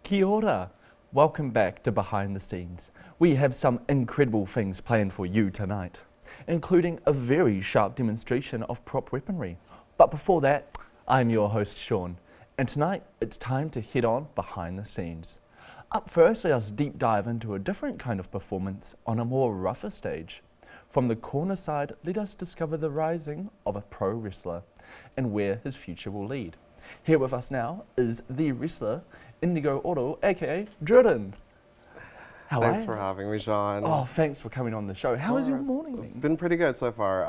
Kia ora. Welcome back to Behind the Scenes. We have some incredible things planned for you tonight, including a very sharp demonstration of prop weaponry. But before that, I'm your host Sean, and tonight it's time to head on behind the scenes. Up first, let us deep dive into a different kind of performance on a more rougher stage. From the corner side, let us discover the rising of a pro wrestler and where his future will lead. Here with us now is the wrestler Indigo Oro, aka Jordan. How Thanks are for you? having me, Sean. Oh, thanks for coming on the show. How has your morning been? Been pretty good so far.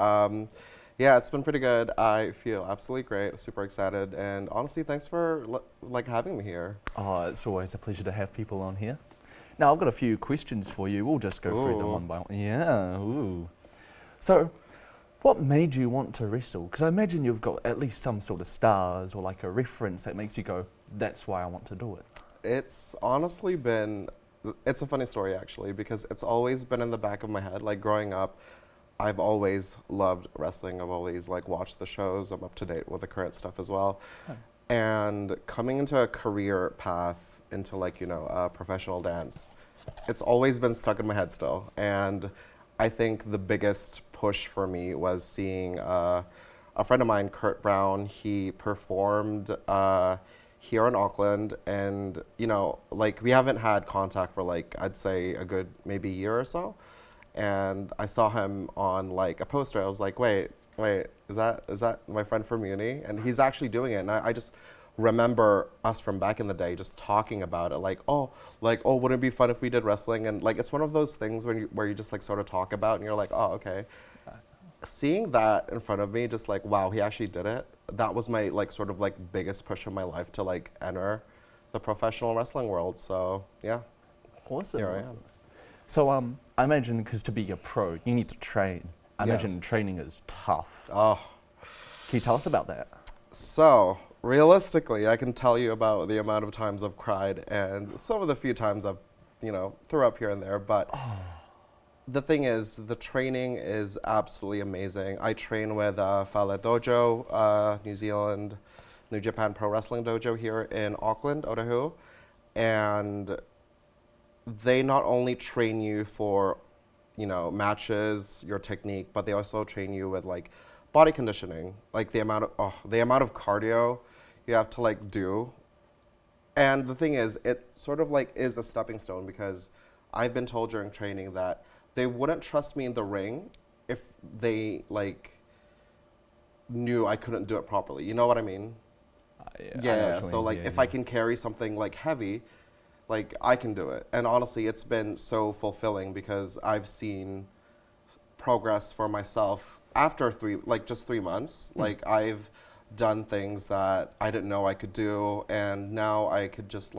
Yeah, it's been pretty good. I feel absolutely great. Super excited, and honestly, thanks for having me here. Oh, it's always a pleasure to have people on here. Now, I've got a few questions for you. We'll just go through them Ooh. one by one. Yeah, ooh. So, what made you want to wrestle? Because I imagine you've got at least some sort of stars or like a reference that makes you go, that's why I want to do it. It's honestly been, it's a funny story actually, because it's always been in the back of my head. Like growing up, I've always loved wrestling. I've always watched the shows. I'm up to date with the current stuff as well. Huh. And coming into a career path into professional dance, it's always been stuck in my head still. And I think the biggest push for me was seeing a friend of mine, Kurt Brown. He performed here in Auckland, and we haven't had contact for I'd say a good maybe year or so. And I saw him on a poster. I was like, wait, is that my friend from uni? And he's actually doing it. And I just remember us from back in the day just talking about it, wouldn't it be fun if we did wrestling? And it's one of those things where you just sort of talk about, and you're like, oh, okay. Seeing that in front of me, just wow, he actually did it. That was my biggest push in my life to enter the professional wrestling world. So yeah. Awesome. Here I awesome. am. So I imagine because to be a pro, you need to train. I Yeah. imagine training is tough. Oh. Can you tell us about that? So, realistically, I can tell you about the amount of times I've cried and some of the few times I've, threw up here and there. But the thing is, the training is absolutely amazing. I train with Fale Dojo, New Zealand, New Japan Pro Wrestling Dojo here in Auckland, Otahu. And they not only train you for, matches, your technique, but they also train you with body conditioning, the amount of cardio you have to do. And the thing is, it sort of is a stepping stone, because I've been told during training that they wouldn't trust me in the ring if they knew I couldn't do it properly. You know what I mean? Yeah. So if I can carry something heavy, I can do it. And honestly, it's been so fulfilling, because I've seen progress for myself after just 3 months. I've done things that I didn't know I could do, and now I could just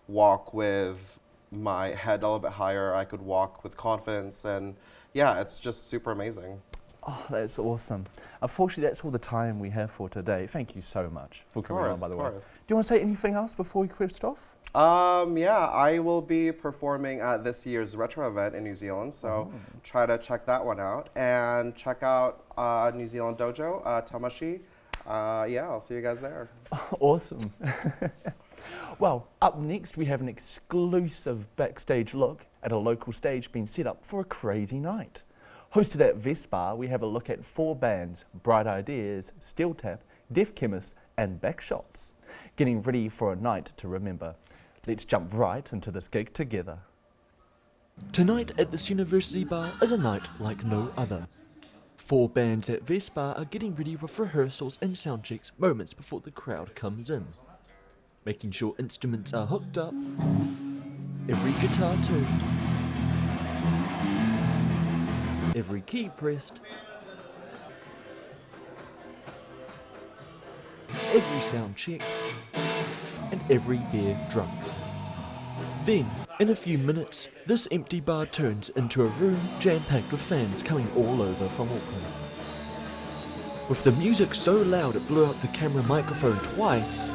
walk with my head a little bit higher. I could walk with confidence, and yeah, it's just super amazing. Oh, that's awesome. Unfortunately, that's all the time we have for today. Thank you so much for coming on, by the way. Of course. Do you want to say anything else before we quit off? Yeah, I will be performing at this year's retro event in New Zealand, so try to check that one out, and check out New Zealand Dojo, Tamashi. Yeah, I'll see you guys there. Awesome. Well, up next we have an exclusive backstage look at a local stage being set up for a crazy night. Hosted at Vespa, we have a look at 4 bands: Bright Ideas, Steel Tap, Deaf Chemist, and Backshots, getting ready for a night to remember. Let's jump right into this gig together. Tonight at this university bar is a night like no other. 4 bands at Vespa are getting ready with rehearsals and sound checks moments before the crowd comes in. Making sure instruments are hooked up, every guitar tuned, every key pressed, every sound checked, and every beer drunk. Then, in a few minutes, this empty bar turns into a room jam-packed with fans coming all over from Auckland. With the music so loud it blew out the camera microphone twice,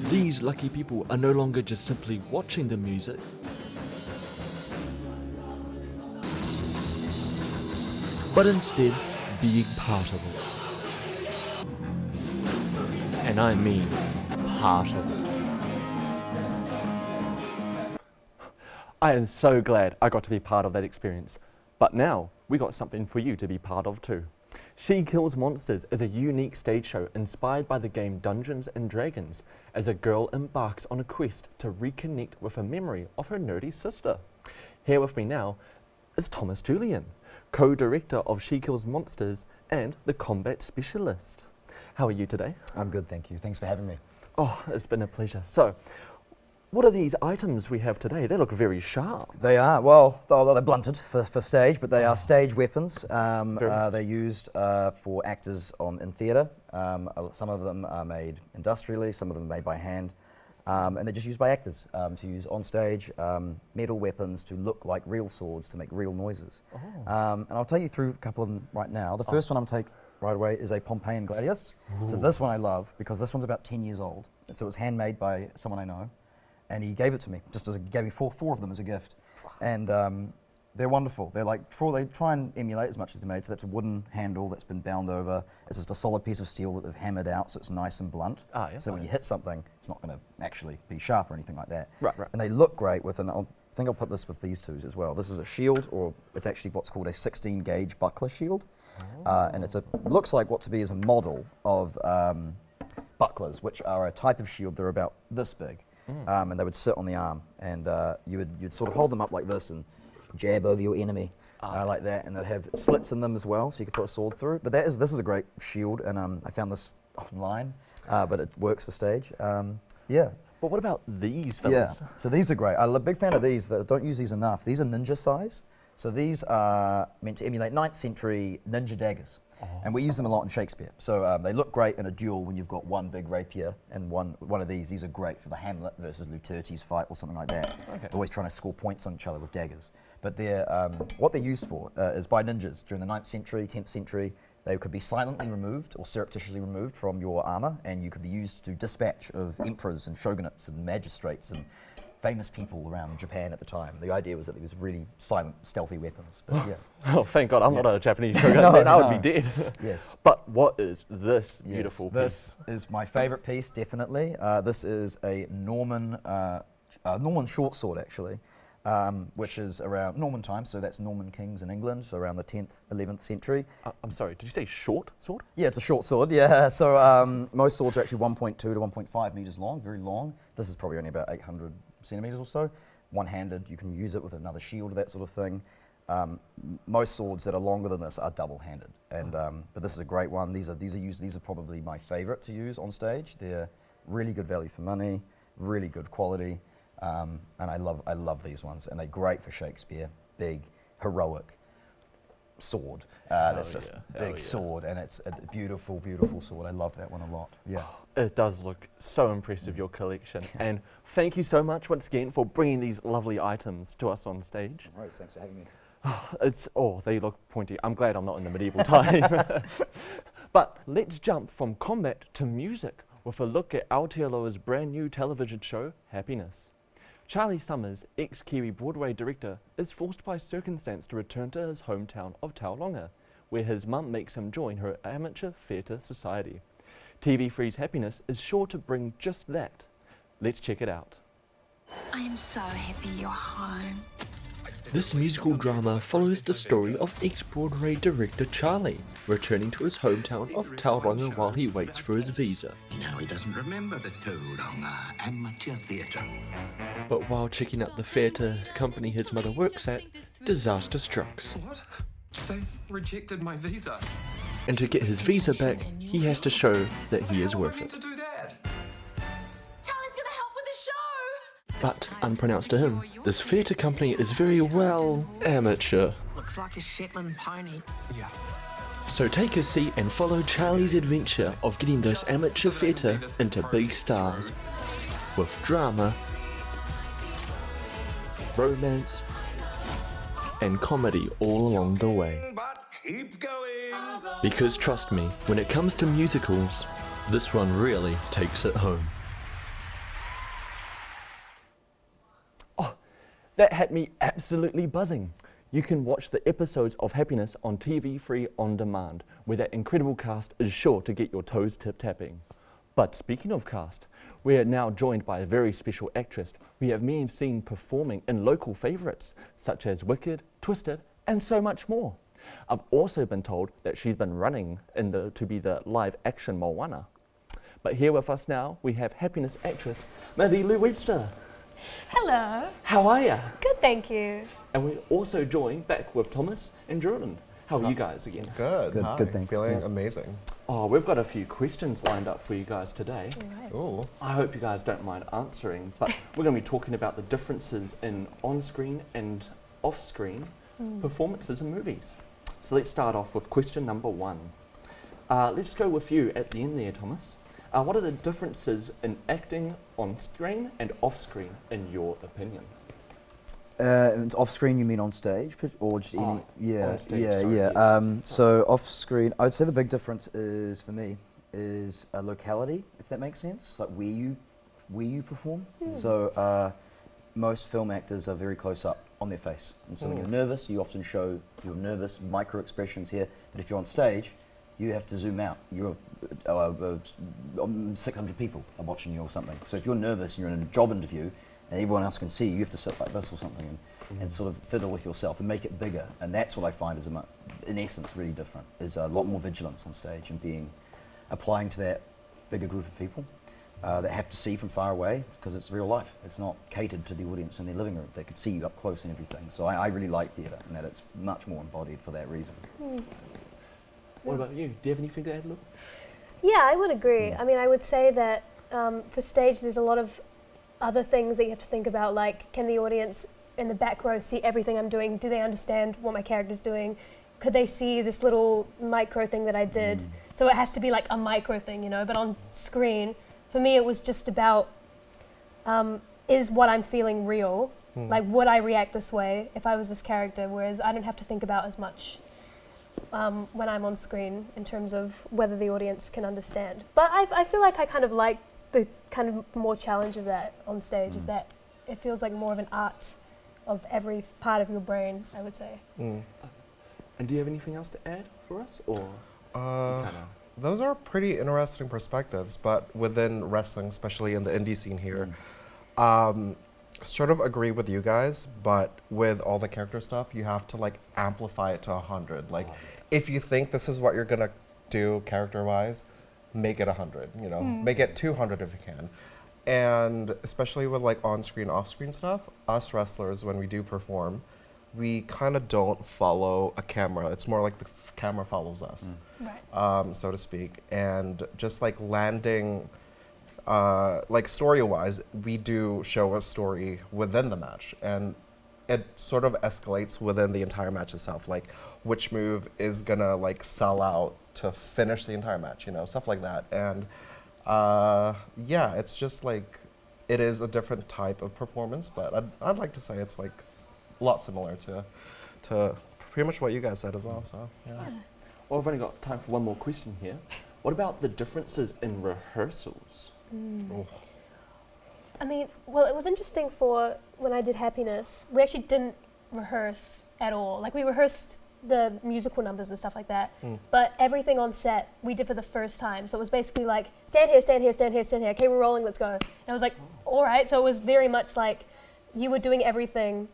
these lucky people are no longer just simply watching the music, but instead being part of it. And I mean heart of it. I am so glad I got to be part of that experience. But now, we got something for you to be part of too. She Kills Monsters is a unique stage show inspired by the game Dungeons and Dragons as a girl embarks on a quest to reconnect with a memory of her nerdy sister. Here with me now is Thomas Julian, co-director of She Kills Monsters and the combat specialist. How are you today? I'm good, thank you. Thanks for having me. Oh, it's been a pleasure. So, what are these items we have today? They look very sharp. They are, well, they're blunted for stage, but they are stage weapons. Very nice. They're used for actors in theatre. Some of them are made industrially, some of them are made by hand. And they're just used by actors to use on stage, metal weapons to look like real swords to make real noises. And I'll take you through a couple of them right now. The first one I'm taking right away is a Pompeian Gladius. So this one I love because this one's about 10 years old. And so it was handmade by someone I know. And he gave it to me, gave me four of them as a gift. And they're wonderful. They're like, they try and emulate as much as they're made. So that's a wooden handle that's been bound over. It's just a solid piece of steel that they've hammered out so it's nice and blunt. So when you hit something, it's not going to actually be sharp or anything like that. Right. And they look great with I think I'll put this with these two as well. This is a shield, or it's actually what's called a 16 gauge buckler shield. And looks like what to be is a model of bucklers, which are a type of shield. They're about this big. And they would sit on the arm, and you'd sort of hold them up like this and jab over your enemy like that, and they'd have slits in them as well, so you could put a sword through. But this is a great shield, and I found this online, but it works for stage. Yeah. But what about these Yeah. fellas? So these are great. I'm a big fan of these. Don't use these enough. These are ninja size. So these are meant to emulate 9th century ninja daggers. And we use them a lot in Shakespeare. So they look great in a duel when you've got one big rapier and one of these. These are great for the Hamlet versus Lutertes fight or something like that. Always trying to score points on each other with daggers. But what they're used for is by ninjas during the 9th century, 10th century. They could be silently removed or surreptitiously removed from your armor, and you could be used to dispatch of emperors and shogunates and magistrates and famous people around Japan at the time. The idea was that there was really silent, stealthy weapons. But yeah. Oh, thank God, I'm not a Japanese shogun, No, then I would no. be dead. Yes. But what is this beautiful piece? This is my favorite piece, definitely. This is a Norman short sword, actually, which is around Norman times, so that's Norman kings in England, so around the 10th, 11th century. I'm sorry, did you say short sword? Yeah, it's a short sword, yeah. So most swords are actually 1.2 to 1.5 meters long, very long. This is probably only about 800 centimeters or so. One-handed, you can use it with another shield, that sort of thing. Most swords that are longer than this are double-handed, and but this is a great one. These are probably my favorite to use on stage. They're really good value for money, really good quality, and I love these ones, and they're great for Shakespeare. Big, heroic sword. That's just big sword, and it's a beautiful, beautiful sword. I love that one a lot. Yeah. It does look so impressive, your collection. And thank you so much once again for bringing these lovely items to us on stage. Right, thanks for having me. They look pointy. I'm glad I'm not in the medieval time. But let's jump from combat to music with a look at Aotearoa's brand new television show, Happiness. Charlie Summers, ex-Kiwi Broadway director, is forced by circumstance to return to his hometown of Tauranga, where his mum makes him join her amateur theatre society. TV3's Happiness is sure to bring just that. Let's check it out. I am so happy you're home. This musical drama follows the story of ex-Broadway director Charlie, returning to his hometown of Tauranga while he waits for his visa. Now he doesn't remember the Tauranga Amateur Theatre. But while checking out the theatre company his mother works at, disaster strikes. What? They've rejected my visa. And to get his visa back, he has to show that he is How am I worth meant it. to do that? Charlie's gonna help with the show! But, unpronounced to him, this theatre company is very, well, amateur. Looks like a Shetland pony. Yeah. So take a seat and follow Charlie's adventure of getting those amateur theatre into big stars. With drama, romance, and comedy all along the way. But keep going. Because trust me, when it comes to musicals, this one really takes it home. That had me absolutely buzzing. You can watch the episodes of Happiness on TV3 on demand, where that incredible cast is sure to get your toes tip-tapping. But speaking of cast, we are now joined by a very special actress we have many seen performing in local favourites such as Wicked, Twisted, and so much more. I've also been told that she's been running to be the live action Moana. But here with us now, we have Happiness actress Marilu Webster. Hello. How are you? Good, thank you. And we're also joined back with Thomas and Jordan. How are you guys again? Good. Good, Hi. good, thanks. Feeling Yeah. amazing. Oh, we've got a few questions lined up for you guys today. Right. Ooh. I hope you guys don't mind answering, but we're going to be talking about the differences in on-screen and off-screen performances in movies. So let's start off with question number 1. Let's go with you at the end there, Thomas. What are the differences in acting on-screen and off-screen, in your opinion? Off screen, you mean on stage, or just any? Oh, Yeah, on stage, yeah, sorry, yeah. yes. So off screen, I would say the big difference is for me is locality, if that makes sense. Like where you perform. So most film actors are very close up on their face, and so when you're nervous, you often show your nervous micro expressions here. But if you're on stage, you have to zoom out. You're 600 people are watching you or something. So if you're nervous and you're in a job interview, and everyone else can see you, you have to sit like this or something and sort of fiddle with yourself and make it bigger. And that's what I find is, in essence, really different, is a lot more vigilance on stage and applying to that bigger group of people that have to see from far away, because it's real life. It's not catered to the audience in their living room. They could see you up close and everything. So I really like theatre, and that it's much more embodied for that reason. What about you? Do you have anything to add, Luke? Yeah, I would agree. I mean, I would say that for stage, there's a lot of other things that you have to think about, like, can the audience in the back row see everything I'm doing? Do they understand what my character's doing? Could they see this little micro thing that I did? So it has to be like a micro thing, you know, but on screen, for me, it was just about, is what I'm feeling real? Like, would I react this way if I was this character? Whereas I don't have to think about as much when I'm on screen in terms of whether the audience can understand. But I feel like I kind of like the kind of more challenge of that on stage, is that it feels like more of an art of every part of your brain, I would say. And do you have anything else to add for us, or Those are pretty interesting perspectives, but within wrestling, especially in the indie scene here, sort of agree with you guys, but with all the character stuff, you have to like amplify it to 100. Like, if you think this is what you're gonna do character-wise, make it 100, you know, make it 200 if you can. And especially with like on-screen, off-screen stuff, us wrestlers, when we do perform, we kind of don't follow a camera. It's more like the camera follows us, Right. so to speak. And just like landing, like story-wise, we do show a story within the match, and it sort of escalates within the entire match itself. Like, which move is gonna like sell out to finish the entire match, you know, stuff like that. And yeah, it's just like, it is a different type of performance, but I'd like to say it's like a lot similar to pretty much what you guys said as well. So yeah. Well, we've only got time for one more question here. What about the differences in rehearsals? I mean, well, it was interesting for when I did Happiness, we actually didn't rehearse at all. Like, we rehearsed the musical numbers and stuff like that, but everything on set we did for the first time. So it was basically like, stand here, stand here, stand here, stand here. Okay, we're rolling, let's go. And I was like, all right. So it was very much like you were doing everything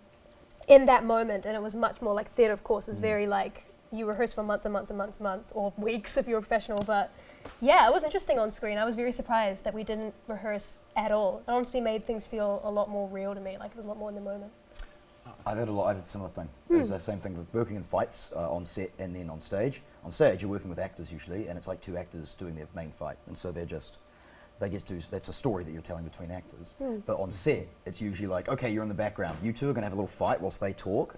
in that moment, and it was much more like theatre, of course, is very like you rehearse for months and months and months and months, or weeks if you're a professional. But yeah, it was interesting on screen. I was very surprised that we didn't rehearse at all. It honestly made things feel a lot more real to me, like it was a lot more in the moment. I've had a similar thing. It's the same thing with working in fights on set and then on stage. On stage, you're working with actors usually, and it's like two actors doing their main fight, and so they get to, that's a story that you're telling between actors. But on set, it's usually like, okay, you're in the background. You two are going to have a little fight whilst they talk.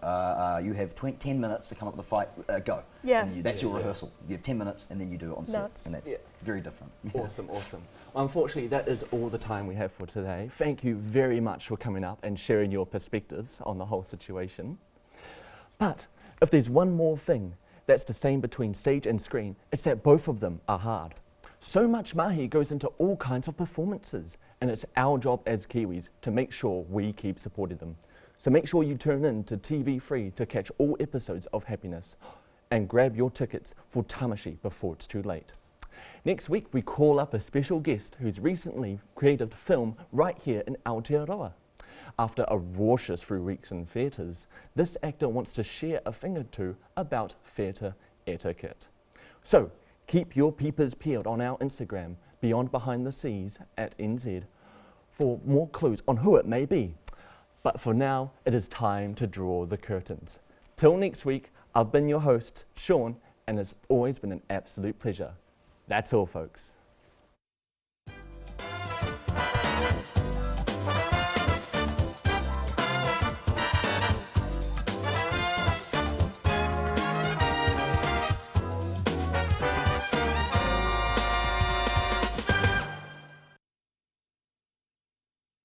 You have 10 minutes to come up with a fight. Go. Yeah. And that's your rehearsal. You have 10 minutes, and then you do it on Nuts. set, and that's very different. Awesome, awesome. Unfortunately, that is all the time we have for today. Thank you very much for coming up and sharing your perspectives on the whole situation. But if there's one more thing that's the same between stage and screen, it's that both of them are hard. So much mahi goes into all kinds of performances, and it's our job as Kiwis to make sure we keep supporting them. So make sure you tune in to TV3 to catch all episodes of Happiness, and grab your tickets for Tamashi before it's too late. Next week, we call up a special guest who's recently created a film right here in Aotearoa. After a raucous few weeks in theatres, this actor wants to share a thing or two about theatre etiquette. So, keep your peepers peeled on our Instagram, Beyond Behind the Seas @NZ, for more clues on who it may be. But for now, it is time to draw the curtains. Till next week, I've been your host, Sean, and it's always been an absolute pleasure. That's all, folks.